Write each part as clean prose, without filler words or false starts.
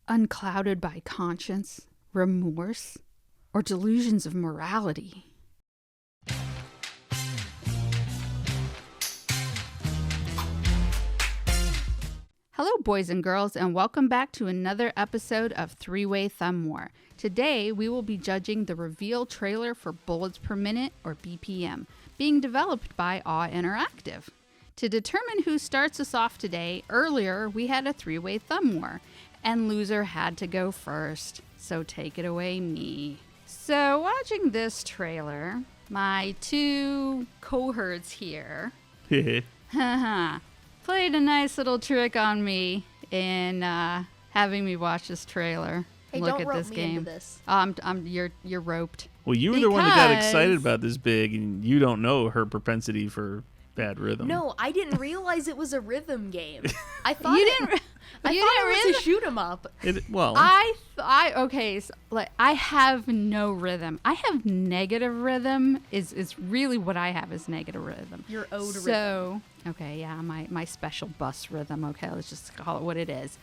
unclouded by conscience, remorse, or delusions of morality. Hello, boys and girls, and welcome back to another episode of Three-Way Thumb War. Today, we will be judging the reveal trailer for Bullets Per Minute, or BPM, being developed by Awe Interactive. To determine who starts us off today, earlier we had a three-way thumb war, and loser had to go first. So take it away, me. So watching this trailer, my two cohorts here played a nice little trick on me in having me watch this trailer. Hey, look don't at rope this me game. into this. You're roped. Well, you were the one that got excited about this big, and you don't know her propensity for bad rhythm. No, I didn't realize it was a rhythm game. I thought You it, didn't. I you thought didn't it was really? a shoot 'em up. Okay, so, like, I have no rhythm. I have negative rhythm. Is really what I have is negative rhythm. Your ode rhythm. So, okay, yeah, my special bus rhythm. Okay, let's just call it what it is.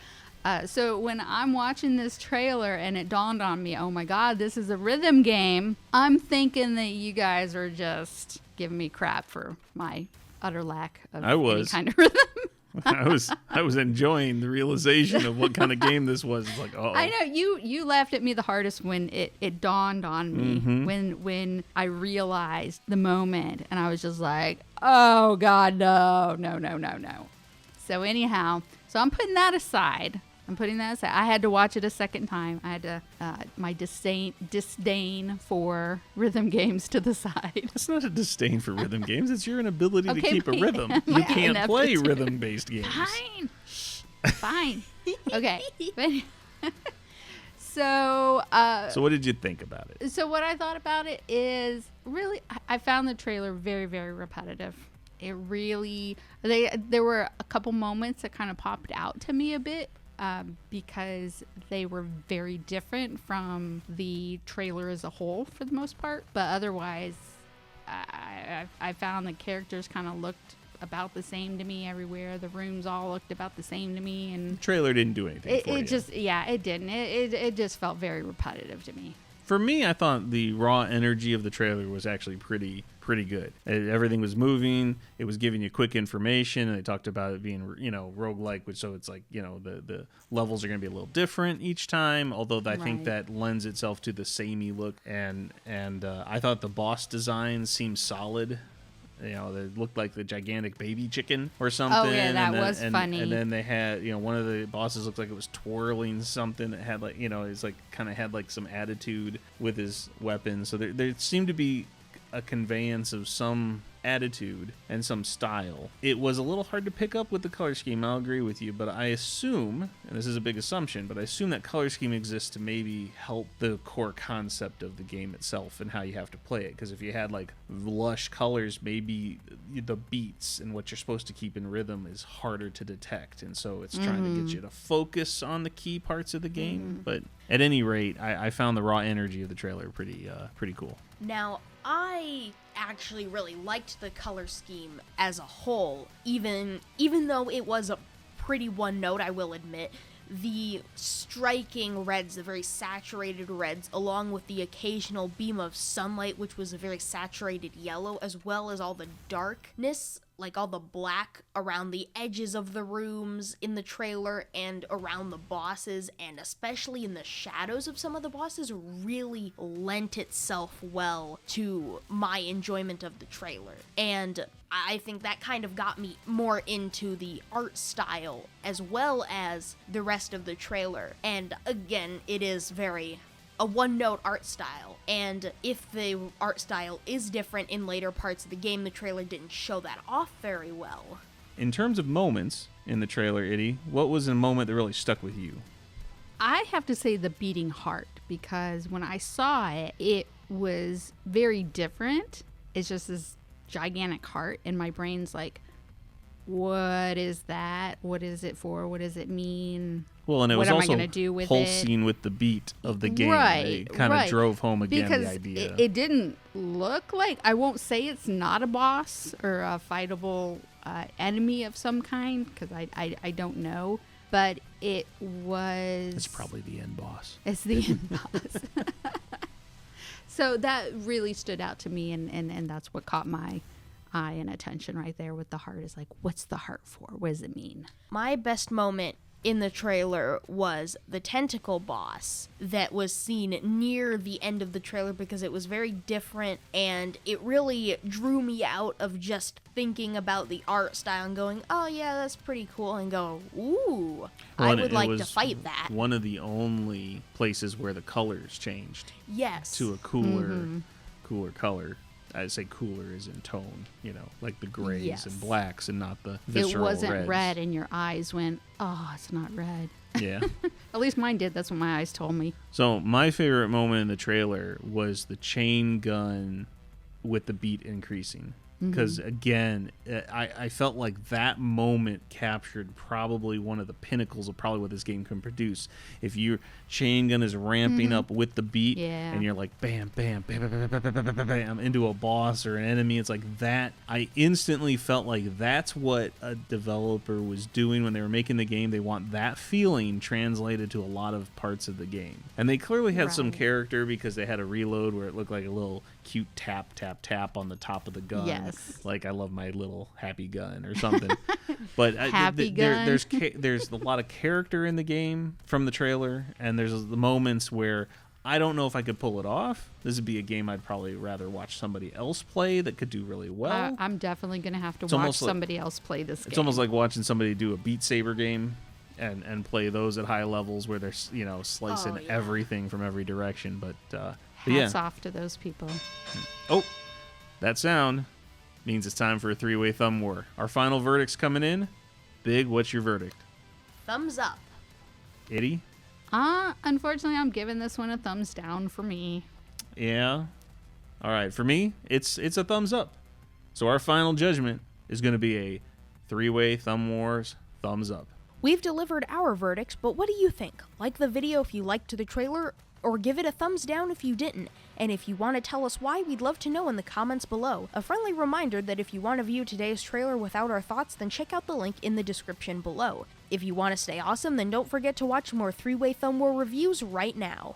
So when I'm watching this trailer and it dawned on me, oh my God, this is a rhythm game, I'm thinking that you guys are just giving me crap for my utter lack of any kind of rhythm. I was enjoying the realization of what kind of game this was. It's like, I know you laughed at me the hardest when it dawned on me, when I realized the moment, and I was just like, oh God, no. So anyhow, I'm putting that aside. I had to watch it a second time. I had to my disdain for rhythm games to the side. It's not a disdain for rhythm games. It's your inability to keep a rhythm. My You can't play ineptitude. rhythm-based games. Fine. Okay. So what did you think about it? So what I thought about it is really, I found the trailer very, very repetitive. It really, there were a couple moments that kind of popped out to me a bit because they were very different from the trailer as a whole for the most part. But otherwise, I found the characters kind of looked about the same to me everywhere. The rooms all looked about the same to me, and The trailer didn't do anything for you. It didn't. It just felt very repetitive to me. For me, I thought the raw energy of the trailer was actually pretty good. Everything was moving. It was giving you quick information. And they talked about it being, roguelike, which so it's like, the levels are going to be a little different each time. Although I think that lends itself to the samey look. And I thought the boss design seemed solid. They looked like the gigantic baby chicken or something. Oh yeah, that was funny. And then they had, one of the bosses looked like it was twirling something that had like, it's like kind of had like some attitude with his weapon. So there seemed to be a conveyance of some attitude and some style. It was a little hard to pick up with the color scheme, I'll agree with you, but I assume, and this is a big assumption, but I assume that color scheme exists to maybe help the core concept of the game itself and how you have to play it. Because if you had like lush colors, maybe the beats and what you're supposed to keep in rhythm is harder to detect, and so it's trying to get you to focus on the key parts of the game. But at any rate, I found the raw energy of the trailer pretty cool. Now, I actually really liked the color scheme as a whole, even though it was a pretty one note, I will admit. The striking reds, the very saturated reds, along with the occasional beam of sunlight, which was a very saturated yellow, as well as all the darkness, like all the black around the edges of the rooms in the trailer and around the bosses, and especially in the shadows of some of the bosses, really lent itself well to my enjoyment of the trailer. And I think that kind of got me more into the art style as well as the rest of the trailer. And again, it is very a one-note art style, and if the art style is different in later parts of the game, the trailer didn't show that off very well. In terms of moments in the trailer, Itty, what was a moment that really stuck with you? I have to say the beating heart, because when I saw it, it was very different. It's just this gigantic heart, and my brain's like, what is that? What is it for? What does it mean? Well, and it what was am also I gonna do with pulsing with the beat of the game. Right, It kind of drove home again because the idea. It didn't look like, I won't say it's not a boss or a fightable enemy of some kind, because I don't know. but it was... It's probably the end boss. It's the end boss. So that really stood out to me, and that's what caught my eye and attention right there with the heart. Is like, what's the heart for? What does it mean? My best moment in the trailer was the tentacle boss that was seen near the end of the trailer because it was very different, and it really drew me out of just thinking about the art style and going, oh yeah, that's pretty cool, and go, ooh, I would like to fight that. One of the only places where the colors changed. Yes. To a cooler color. I'd say cooler is in tone, like the grays and blacks and not the visceral reds. It wasn't red and your eyes went, oh, it's not red. Yeah. At least mine did. That's what my eyes told me. So my favorite moment in the trailer was the chain gun with the beat increasing. Because, again, I felt like that moment captured probably one of the pinnacles of probably what this game can produce. If your chain gun is ramping up with the beat, and you're like, bam, bam, bam, bam, bam, bam, bam, bam, bam, into a boss or an enemy, it's like that. I instantly felt like that's what a developer was doing when they were making the game. They want that feeling translated to a lot of parts of the game. And they clearly had some character because they had a reload where it looked like a little cute tap, tap, tap on the top of the gun. Yes. Like I love my little happy gun or something. But happy gun. There's a lot of character in the game from the trailer, and there's the moments where I don't know if I could pull it off. This would be a game I'd probably rather watch somebody else play that could do really well. I'm definitely going to have to watch somebody else play this game. It's almost like watching somebody do a Beat Saber game and play those at high levels where they're slicing everything from every direction. But hats off to those people. Oh, that sound means it's time for a three-way thumb war. Our final verdict's coming in. Big, what's your verdict? Thumbs up. Itty? Unfortunately, I'm giving this one a thumbs down for me. Yeah. All right, for me, it's a thumbs up. So our final judgment is going to be a three-way thumb wars thumbs up. We've delivered our verdicts, but what do you think? Like the video if you liked the trailer, or give it a thumbs down if you didn't. And if you want to tell us why, we'd love to know in the comments below. A friendly reminder that if you want to view today's trailer without our thoughts, then check out the link in the description below. If you want to stay awesome, then don't forget to watch more three-way thumb war reviews right now.